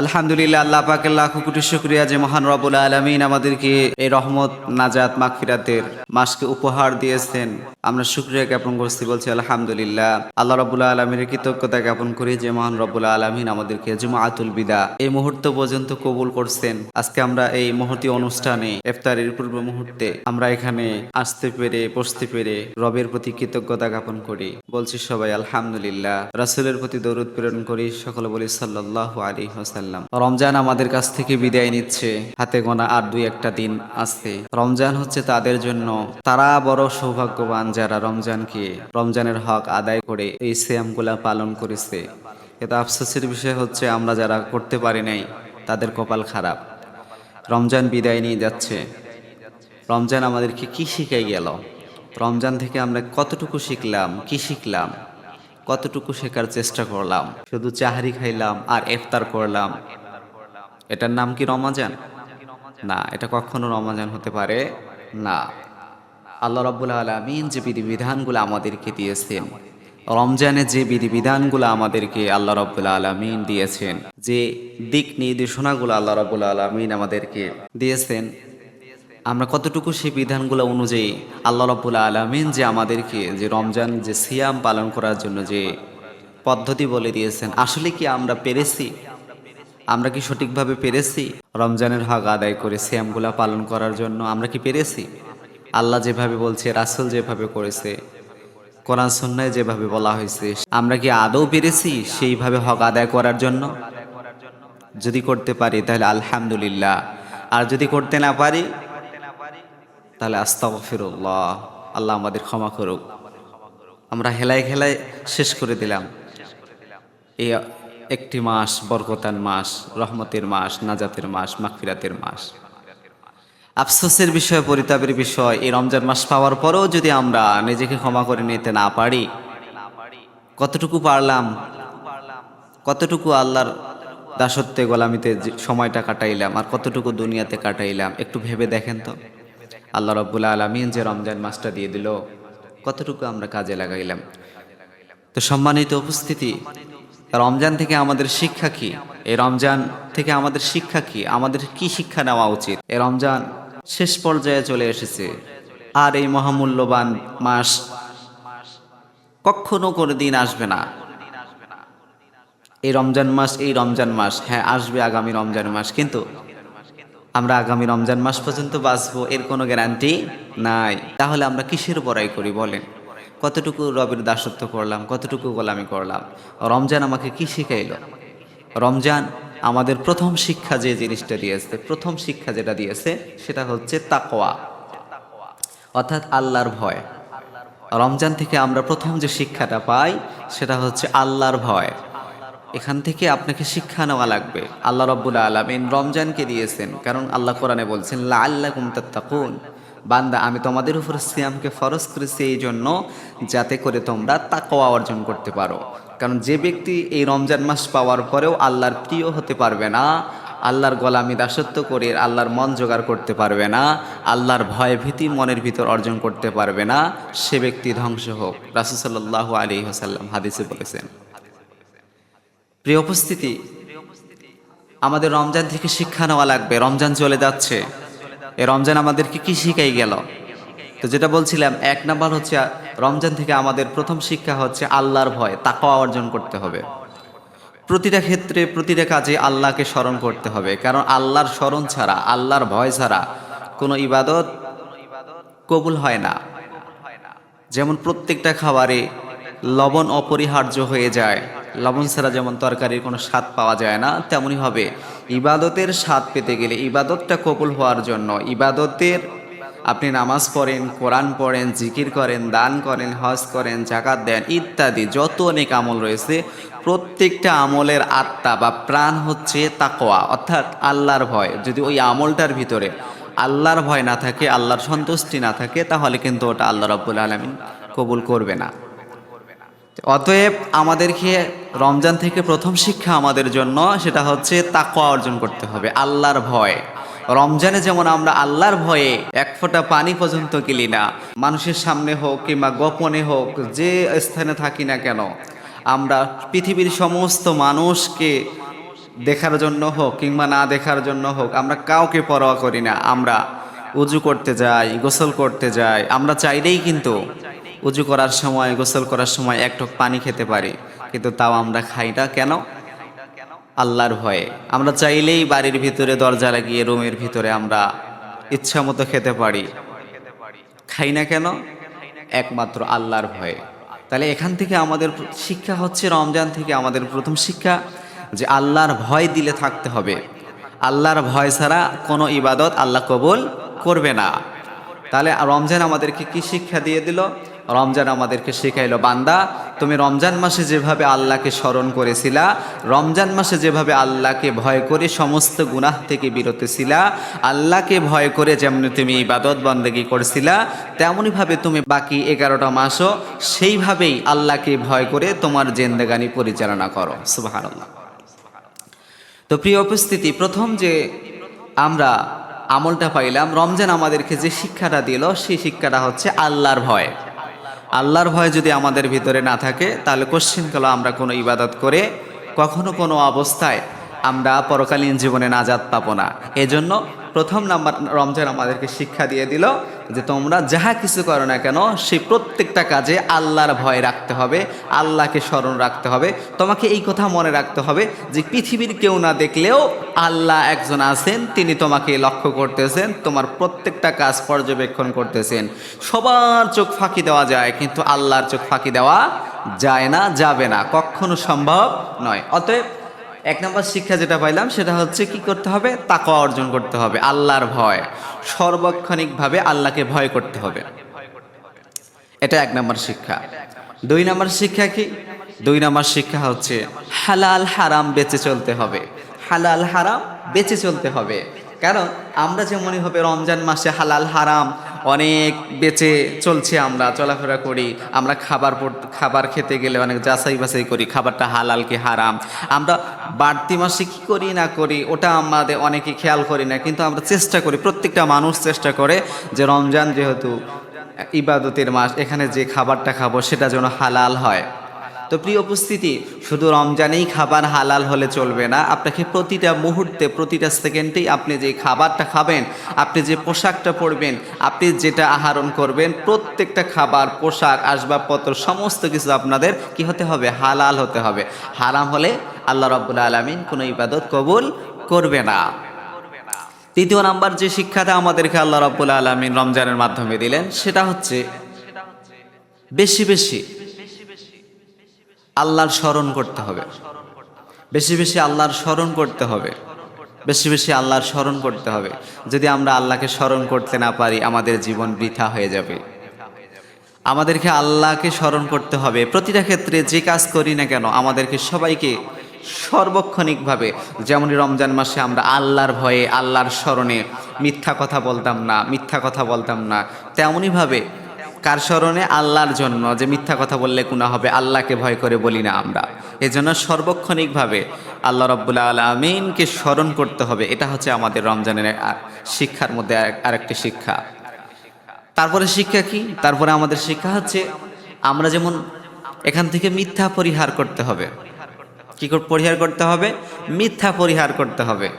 আলহামদুলিল্লাহ, আল্লাহ পাকের লাখো কোটি শুকরিয়া যে মহান রব্বুল আলামিন আমাদেরকে এই রহমত, নাজাত, মাগফিরাতের মাসকে উপহার দিয়েছেন। আমরা শুকরিয়া জ্ঞাপন করছি, বলছি আলহামদুলিল্লাহ। আল্লাহ রব্বুল আলামিনের কৃতজ্ঞতা জ্ঞাপন করি যে মহান রব্বুল আলামিন আমাদেরকে জুমাআতুল বিদা এই মুহূর্ত পর্যন্ত কবুল করছেন। আজকে আমরা এই মুহূর্তে অনুষ্ঠানে ইফতারের পূর্ব মুহূর্তে আমরা এখানে আসতে পেরে, বসতে পেরে রবের প্রতি কৃতজ্ঞতা জ্ঞাপন করি। বলছি সবাই আলহামদুলিল্লাহ। রাসূলের প্রতি দরুদ প্রেরণ করি, সকলে বলি সাল্লাল্লাহু আলাইহি ওয়াসাল্লাম। রমজান আমাদের কাছ থেকে বিদায় নিচ্ছে, হাতে গোনা আর দুই একটা দিন আছে। রমজান হচ্ছে তাদের জন্য, তারা বড় সৌভাগ্যবান যারা রমজানের হক আদায় করে এই সিয়ামগুলা পালন করেছে। এটা আফসোসের বিষয় হচ্ছে আমরা যারা করতে পারি নাই তাদের কপাল খারাপ। রমজান বিদায় নিয়ে যাচ্ছে। রমজান আমাদেরকে কি শিখাই গেল? রমজান থেকে আমরা কতটুকু শিখলাম, কি শিখলাম, কতটুকু শেখার চেষ্টা করলাম? শুধু চাহারি খাইলাম আর ইফতার করলাম, এটার নাম কি রমজান? না, এটা কখনো রমজান হতে পারে না। আল্লাহ রাব্বুল আলামিন যে বিধিবিধানগুলো আমাদেরকে দিয়েছেন, রমজানে যে বিধিবিধানগুলো আমাদেরকে আল্লাহ রাব্বুল আলামিন দিয়েছেন, যে দিক নির্দেশনাগুলো আল্লাহ রাব্বুল আলামিন আমাদেরকে দিয়েছেন, আমরা কতটুকু সেই বিধানগুলো অনুযায়ী আল্লাহ রাব্বুল আলামিন যে আমাদেরকে যে রমজান যে সিয়াম পালন করার জন্য যে পদ্ধতি বলে দিয়েছেন, আসলে কি আমরা পেরেছি? আমরা কি সঠিকভাবে পেরেছি রমজানের হক আদায় করে সিয়ামগুলা পালন করার জন্য? আমরা কি পেরেছি? আল্লাহ যেভাবে বলছে, রাসূল যেভাবে করেছে, কোরআন সুন্নায় যেভাবে বলা হয়েছে, আমরা কি আদৌ পেরেছি সেইভাবে হক আদায় করার জন্য? যদি করতে পারি তাহলে আলহামদুলিল্লাহ, আর যদি করতে না পারি তাহলে আস্তাগফিরুল্লাহ, আল্লাহ আমাদের ক্ষমা করুক। আমরা হেলায় খেলায় শেষ করে দিলাম এই একটি মাস, বরকতান মাস, রহমতের মাস, নাজাতের মাস, মাগফিরাতের মাস। আফসোসের বিষয়, পরিতাপের বিষয়, এই রমজান মাস পাওয়ার পরেও যদি আমরা নিজেকে ক্ষমা করে নিতে না পারি, কতটুকু পারলাম, কতটুকু আল্লাহর দাসত্বে গোলামিতে সময়টা কাটাইলাম, আর কতটুকু দুনিয়াতে কাটাইলাম, একটু ভেবে দেখেন তো। আল্লাহ রাব্বুল আলামিন যে রমজান মাসটা দিয়ে দিল, কতটুকু আমরা কাজে লাগাইলাম? তো সম্মানিত উপস্থিতি, রমজান থেকে আমাদের শিক্ষা কি? এই রমজান থেকে আমাদের শিক্ষা কি? আমাদের কি শিক্ষা নেওয়া উচিত? এই রমজান শেষ পর্যায়ে চলে এসেছে, আর এই মহামূল্যবান মাস কখনো কোনো দিন আসবে না। এই রমজান মাস, হ্যাঁ আসবে আগামী রমজান মাস, কিন্তু আমরা আগামী রমজান মাস পর্যন্ত বাঁচবো এর কোনো গ্যারান্টি নাই। তাহলে আমরা কিসের বড়াই করি বলেন? কতটুকু রবের দাসত্ব করলাম, কতটুকু গোলামি করলাম? রমজান আমাকে কি শিখাইল? রমজান আমাদের প্রথম শিক্ষা যে জিনিসটা দিয়েছে, প্রথম শিক্ষা যেটা দিয়েছে সেটা হচ্ছে তাকওয়া, অর্থাৎ আল্লাহর ভয়। রমজান থেকে আমরা প্রথম যে শিক্ষাটা পাই সেটা হচ্ছে আল্লাহর ভয়। এখান থেকে আপনাকে শিক্ষা নেওয়া লাগবে। আল্লাহ রাব্বুল আলামিন রমজানকে দিয়েছেন, কারণ আল্লাহ কোরআনে বলছেন লাআল্লাকুম তাত্তাকুন, বান্দা আমি তোমাদের উপর সিয়ামকে ফরজ করেছি এই জন্য যাতে করে তোমরা তাকওয়া অর্জন করতে পারো। কারণ যে ব্যক্তি এই রমজান মাস পাওয়ার পরেও আল্লাহর প্রিয় হতে পারবে না, আল্লাহর গোলামি দাসত্ব করে আল্লাহর মন জোগাড় করতে পারবে না, আল্লাহর ভয় ভীতি মনের ভিতর অর্জন করতে পারবে না, সে ব্যক্তি ধ্বংস হোক। রাসূল সাল্লাল্লাহু আলাইহি ওয়াসাল্লাম হাদিসে বলেছেন। প্রিয় উপস্থিতি, আমাদের রমজান থেকে শিক্ষা নেওয়া লাগবে। রমজান চলে যাচ্ছে, এই রমজান আমাদেরকে কি শিখাই গেল? তো যেটা বলছিলাম, এক নাম্বার হচ্ছে রমজান থেকে আমাদের প্রথম শিক্ষা হচ্ছে আল্লাহর ভয়, তাকওয়া অর্জন করতে হবে। প্রতিটা ক্ষেত্রে, প্রতিটা কাজে আল্লাহকে স্মরণ করতে হবে, কারণ আল্লাহর স্মরণ ছাড়া, আল্লাহর ভয় ছাড়া কোনো ইবাদত কবুল হয় না। যেমন প্রত্যেকটা খাবারে লবণ অপরিহার্য হয়ে যায়, লবণ ছাড়া যেমন তরকারির কোনো স্বাদ পাওয়া যায় না, তেমনই হবে ইবাদতের স্বাদ পেতে গেলে, ইবাদতটা কবুল হওয়ার জন্য, ইবাদতের আপনি নামাজ পড়েন, কোরআন পড়েন, জিকির করেন, দান করেন, হজ করেন, যাকাত দেন, ইত্যাদি যত অনেক আমল রয়েছে, প্রত্যেকটা আমলের আত্মা বা প্রাণ হচ্ছে তাকওয়া, অর্থাৎ আল্লাহর ভয়। যদি ওই আমলটার ভিতরে আল্লাহর ভয় না থাকে, আল্লাহর সন্তুষ্টি না থাকে, তাহলে কিন্তু ওটা আল্লাহ রাব্বুল আলামিন কবুল করবে না। অতএব আমাদেরকে রমজান থেকে প্রথম শিক্ষা আমাদের জন্য সেটা হচ্ছে তাকওয়া অর্জন করতে হবে, আল্লাহর ভয়। রমজানে যেমন আমরা আল্লাহর ভয়ে এক ফোঁটা পানি পর্যন্ত গেলি না, মানুষের সামনে হোক কিংবা গোপনে হোক, যে স্থানে থাকি না কেন, আমরা পৃথিবীর সমস্ত মানুষকে দেখার জন্য হোক কিংবা না দেখার জন্য হোক, আমরা কাউকে পরোয়া করি না। আমরা উজু করতে যাই, গোসল করতে যাই, আমরা চাইলেই কিন্তু উজু করার সময়, গোসল করার সময় এক টুক পানি খেতে পারি, কিন্তু তাও আমরা খাই না। কেন? আল্লাহর ভয়ে। আমরা চাইলেই বাড়ির ভিতরে দরজা লাগিয়ে রুমের ভিতরে আমরা ইচ্ছা মতো খেতে পারি, খাই না কেন? একমাত্র আল্লাহর ভয়ে। তাহলে এখান থেকে আমাদের শিক্ষা হচ্ছে, রমজান থেকে আমাদের প্রথম শিক্ষা যে আল্লাহর ভয় দিলে থাকতে হবে। আল্লাহর ভয় ছাড়া কোনো ইবাদত আল্লাহ কবুল করবে না। তাহলে রমজান আমাদেরকে কি শিক্ষা দিয়ে দিল? রমজান আমাদেরকে শেখাইলো, বান্দা তুমি রমজান মাসে যেভাবে আল্লাহকে স্মরণ করেছিলা, রমজান মাসে যেভাবে আল্লাহকে ভয় করে সমস্ত গুনাহ থেকে বিরত ছিলা, আল্লাহকে ভয় করে যেমনি তুমি ইবাদত বন্দেগী করছিলা, তেমনইভাবে তুমি বাকি 11টা মাসও সেইভাবেই আল্লাহকে ভয় করে তোমার জিন্দেগানি পরিচালনা করো। সুবহানাল্লাহ। তো প্রিয় উপস্থিতি, প্রথম যে আমরা আমলটা পাইলাম, রমজান আমাদেরকে যে শিক্ষাটা দিল, সেই শিক্ষাটা হচ্ছে আল্লাহর ভয়। আল্লাহর ভয় যদি আমাদের ভিতরে না থাকে, তাহলে কোশ্চিনকাল আমরা কোনো ইবাদত করে কখনো কোনো অবস্থায় আমরা পরকালীন জীবনে নাজাত পাবো না। এজন্য প্রথম নাম্বার রমজান আমাদেরকে শিক্ষা দিয়ে দিল যে তোমরা যাহা কিছু করো না কেন, সেই প্রত্যেকটা কাজে আল্লাহর ভয় রাখতে হবে, আল্লাহকে স্মরণ রাখতে হবে। তোমাকে এই কথা মনে রাখতে হবে যে পৃথিবীর কেউ না দেখলেও আল্লাহ একজন আছেন, তিনি তোমাকে লক্ষ্য করতেছেন, তোমার প্রত্যেকটা কাজ পর্যবেক্ষণ করতেছেন। সবার চোখ ফাঁকি দেওয়া যায়, কিন্তু আল্লাহর চোখ ফাঁকি দেওয়া যায় না, যাবে না, কখনো সম্ভব নয়। অতএব এক নম্বর শিক্ষা যেটা পাইলাম সেটা হচ্ছে কি করতে হবে? তাকওয়া অর্জন করতে হবে, আল্লাহর ভয়। সর্বক্ষণিকভাবে আল্লাহকে ভয় করতে হবে, এটা এক নম্বর শিক্ষা। 2 নম্বর শিক্ষা কি? 2 নম্বর শিক্ষা হচ্ছে হালাল হারাম বেঁচে চলতে হবে। হালাল হারাম বেঁচে চলতে হবে। কারণ আমরা যেমনই হবে রমজান মাসে হালাল হারাম অনেক বেঁচে চলছে, আমরা চলাফেরা করি, আমরা খাবার খেতে গেলে অনেক যাচাই বাছাই করি খাবারটা হালাল কি হারাম। আমরা বাড়তি মাসে কি করি না করি ওটা আমাদের অনেকে খেয়াল করি না, কিন্তু আমরা চেষ্টা করি, প্রত্যেকটা মানুষ চেষ্টা করে যে রমজান যেহেতু ইবাদতের মাস, এখানে যে খাবারটা খাবো সেটা যেন হালাল হয়। তো প্রিয় উপস্থিতি, শুধু রমজানেই খাবার হালাল হলে চলবে না, আপনাকে প্রতিটা মুহূর্তে, প্রতিটা সেকেন্ডেই আপনি যে খাবারটা খাবেন, আপনি যে পোশাকটা পরবেন, আপনি যেটা আহরণ করবেন, প্রত্যেকটা খাবার, পোশাক, আসবাবপত্র সমস্ত কিছু আপনাদের কি হতে হবে? হালাল হতে হবে। হারাম হলে আল্লাহ রাব্বুল আলামিন কোনো ইবাদত কবুল করবে না। 3 নাম্বার যে শিক্ষাটা আমাদেরকে আল্লাহ রাব্বুল আলামিন রমজানের মাধ্যমে দিলেন, সেটা হচ্ছে বেশি বেশি আল্লাহর স্মরণ করতে হবে। বেশি বেশি আল্লাহর স্মরণ করতে হবে, বেশি বেশি আল্লাহর স্মরণ করতে হবে। যদি আমরা আল্লাহকে স্মরণ করতে না পারি, আমাদের জীবন বৃথা হয়ে যাবে। আমাদেরকে আল্লাহকে স্মরণ করতে হবে। প্রতিটা ক্ষেত্রে যে কাজ করি না কেন, আমাদেরকে সবাইকে সর্বক্ষণিকভাবে, যেমন রমজান মাসে আমরা আল্লাহর ভয়ে, আল্লাহর স্মরণে মিথ্যা কথা বলতাম না, তেমনইভাবে কার স্মরণে? আল্লাহর জন্য, যে মিথ্যা কথা বললে গুনাহ হবে, আল্লাহকে ভয় করে বলি না আমরা। এজন্য সর্বক্ষণিকভাবে আল্লাহ রাব্বুল আলামিনকে স্মরণ করতে হবে। এটা হচ্ছে আমাদের রমজানের শিক্ষার মধ্যে আরেকটি শিক্ষা। তারপরে শিক্ষা কি? তারপরে আমাদের শিক্ষা হচ্ছে আমরা যেমন এখান থেকে মিথ্যা পরিহার করতে হবে। কি পরিহার করতে হবে? মিথ্যা পরিহার করতে হবে।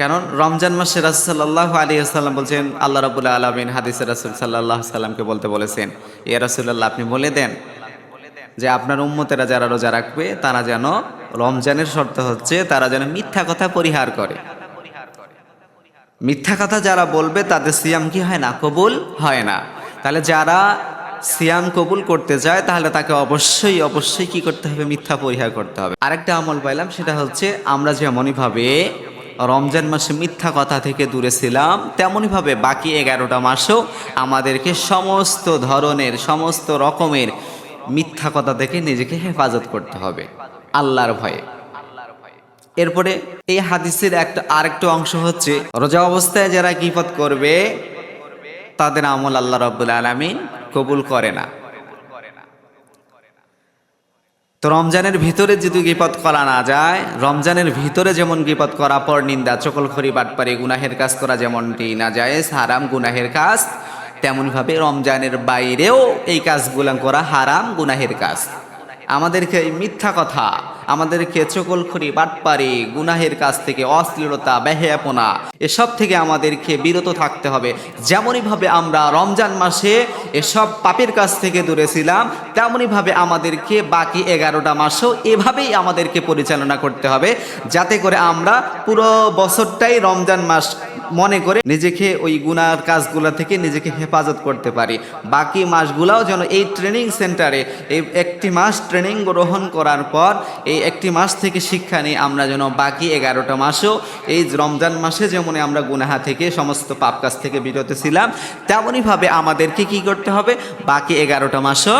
কারণ রমজান মাসে রাসূল সাল্লাল্লাহু আলাইহি ওয়াসাল্লাম বলছেন, আল্লাহ রাব্বুল আলামিন হাদিসে রাসূল সাল্লাল্লাহু আলাইহি ওয়াসাল্লামকে বলতে বলেছেন, ইয়া রাসূলুল্লাহ, আপনি বলে দেন যে আপনার উম্মতেরা যারা রোজা রাখবে, তারা যেন, রমজানের শর্ত হচ্ছে তারা যেন মিথ্যা কথা পরিহার করে। মিথ্যা কথা যারা বলবে তাদের সিয়াম কি হয় না? কবুল হয় না। তাহলে যারা সিয়াম কবুল করতে যায়, তাহলে তাকে অবশ্যই অবশ্যই কি করতে হবে? মিথ্যা পরিহার করতে হবে। আরেকটা আমল পাইলাম, সেটা হচ্ছে আমরা যেমনইভাবে রমজান মাসে মিথ্যা কথা থেকে দূরে ছিলাম, তেমনইভাবে বাকি 11টা মাসেও আমাদেরকে সমস্ত ধরনের, সমস্ত রকমের মিথ্যা কথা থেকে নিজেকে হেফাজত করতে হবে আল্লাহর ভয়ে। এরপরে এই হাদিসের আরেকটা অংশ হচ্ছে, রোজা অবস্থায় যারা গীবত করবে তাদের আমল আল্লাহ রাব্বুল আলামিন কবুল করে না। তো রমজানের ভিতরে যদি গীবত করা না যায়, রমজানের ভিতরে যেমন গীবত করা, পরনিন্দা, চকলখড়ি, বাটপারি, গুনাহের কাজ করা যেমনটি নাজায়েজ, হারাম, গুনাহের কাজ, তেমনভাবে রমজানের বাইরেও এই কাজগুলো করা হারাম, গুনাহের কাজ। আমাদেরকে এই মিথ্যা কথা, আমাদেরকে চকলখড়ি, বাটপারি, গুনাহের কাছ থেকে, অশ্লীলতা, বেহায়াপনা এসব থেকে আমাদেরকে বিরত থাকতে হবে। যেমনইভাবে আমরা রমজান মাসে এসব পাপের কাছ থেকে দূরে ছিলাম, তেমনইভাবে আমাদেরকে বাকি 11টা মাসও এভাবেই আমাদেরকে পরিচালনা করতে হবে, যাতে করে আমরা পুরো বছরটাই রমজান মাস মনে করে নিজেকে ওই গুনার কাজগুলো থেকে নিজেকে হেফাজত করতে পারি। বাকি মাসগুলাও যেন এই ট্রেনিং সেন্টারে এই একটি মাস ট্রেনিং গ্রহণ করার পর এই একটি মাস থেকে শিক্ষা নিয়ে আমরা যেন বাকি 11টা মাসেও এই রমজান মাসে যেমন আমরা গুনাহা থেকে সমস্ত পাপ কাজ থেকে বিরত ছিলাম, তেমনইভাবে আমাদেরকে কি করতে হবে, বাকি 11টা মাসও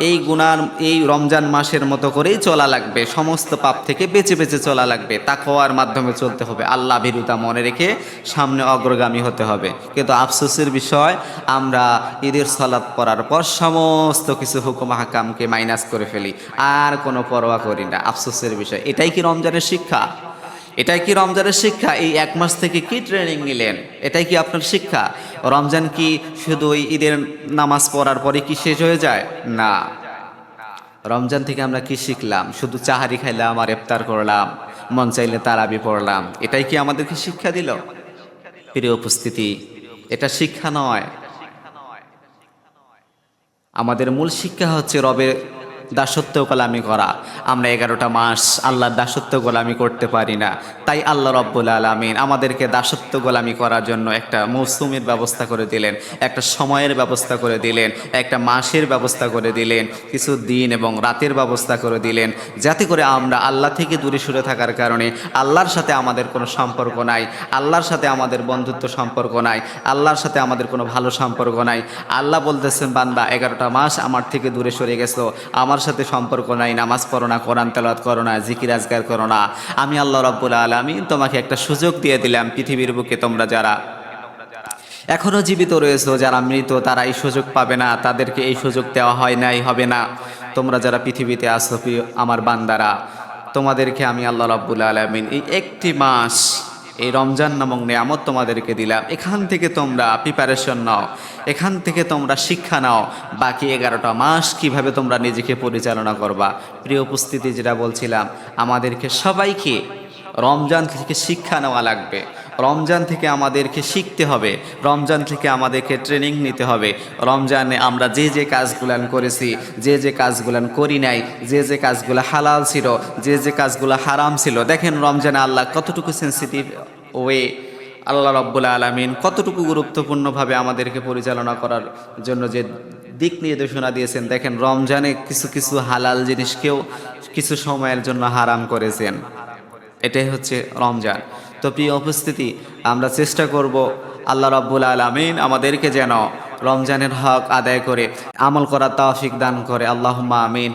এই গুনার এই রমজান মাসের মতো করেই চলা লাগবে, সমস্ত পাপ থেকে বেঁচে বেঁচে চলা লাগবে, তাকওয়ার মাধ্যমে চলতে হবে, আল্লাহ ভীরুতা মনে রেখে সামনে অগ্রগামী হতে হবে। কিন্তু আফসোসের বিষয়, আমরা ঈদের সালাত পড়ার পর সমস্ত কিছু হুকুম হাকামকে মাইনাস করে ফেলি, আর কোনো পরোয়া করি না। আফসোসের বিষয়, এটাই কি রমজানের শিক্ষা? এটাই কি রমজানের শিক্ষা? এই এক মাস থেকে কি ট্রেনিং নিলেন? এটাই কি আপনার শিক্ষা? রমজান কি শুধু ওই ঈদের নামাজ পড়ার পরে কি শেষ হয়ে যায়? না। রমজান থেকে আমরা কি শিখলাম? শুধু চাহারি খাইলাম আর ইফতার করলাম, মন চাইলে তারাবি পড়লাম, এটাই কি আমাদেরকে শিক্ষা দিল? প্রিয় উপস্থিতি, এটা শিক্ষা নয়। আমাদের মূল শিক্ষা হচ্ছে রবের দাসত্ব গোলামি করা। আমরা 11টা মাস আল্লাহর দাসত্ব গোলামি করতে পারি না, তাই আল্লাহ রব্বুল আলামিন আমাদেরকে দাসত্ব গোলামি করার জন্য একটা মৌসুমের ব্যবস্থা করে দিলেন, একটা সময়ের ব্যবস্থা করে দিলেন, একটা মাসের ব্যবস্থা করে দিলেন, কিছু দিন এবং রাতের ব্যবস্থা করে দিলেন, যাতে করে আমরা আল্লাহ থেকে দূরে সরে থাকার কারণে আল্লাহর সাথে আমাদের কোনো সম্পর্ক নাই, আল্লাহর সাথে আমাদের বন্ধুত্ব সম্পর্ক নাই, আল্লাহর সাথে আমাদের কোনো ভালো সম্পর্ক নাই। আল্লাহ বলতেছেন, বান্দা 11টা মাস আমার থেকে দূরে সরে গেছো, আমার সাথে সম্পর্ক নাই, নামাজ পড়ো না, কোরআন তেলাওয়াত করো না, জিকির আজকার করো না, আমি আল্লাহ রাব্বুল আলামিন তোমাকে একটা সুযোগ দিয়ে দিলাম। পৃথিবীর বুকে তোমরা যারা এখনো জীবিত রয়েছো, যারা মৃত, তারা এই সুযোগ পাবে না, তাদেরকে এই সুযোগ দেওয়া হয় নাই, হবে না। তোমরা যারা পৃথিবীতে আছো প্রিয় আমার বান্দারা, তোমাদেরকে আমি আল্লাহ রাব্বুল আলামিন এই একটি মাস, এই রমজান নামক নিয়ামত তোমাদেরকে দিলাম। এখান থেকে তোমরা প্রিপারেশন নাও, এখান থেকে তোমরা শিক্ষা নাও, বাকি 11টা মাস কিভাবে তোমরা নিজেকে পরিচালনা করবা। প্রিয় উপস্থিতি, যেটা বলছিলাম, আমাদেরকে সবাইকে রমজান থেকে শিক্ষা নেওয়া লাগবে, রমজান থেকে আমাদেরকে শিখতে হবে, রমজান থেকে আমাদেরকে ট্রেনিং নিতে হবে। রমজানে আমরা যে যে কাজগুলান করেছি, যে যে কাজগুলান করি নাই, যে যে কাজগুলো হালাল ছিল, যে যে কাজগুলো হারাম ছিল, দেখেন রমজানে আল্লাহ কতটুকু সেন্সিটিভ ওয়ে, আল্লাহ রাব্বুল আলামিন কতটুকু গুরুত্বপূর্ণভাবে আমাদেরকে পরিচালনা করার জন্য যে দিক নির্দেশনা দিয়েছেন। দেখেন রমজানে কিছু কিছু হালাল জিনিসকেও কিছু সময়ের জন্য হারাম করেছেন। এটাই হচ্ছে রমজান। তো প্রিয় উপস্থিতি, আমরা চেষ্টা করব আল্লাহ রাব্বুল আলামিন আমাদেরকে যেন রমজানের হক আদায় করে আমল করার তৌফিক দান করে। আল্লাহুম্মা আমিন।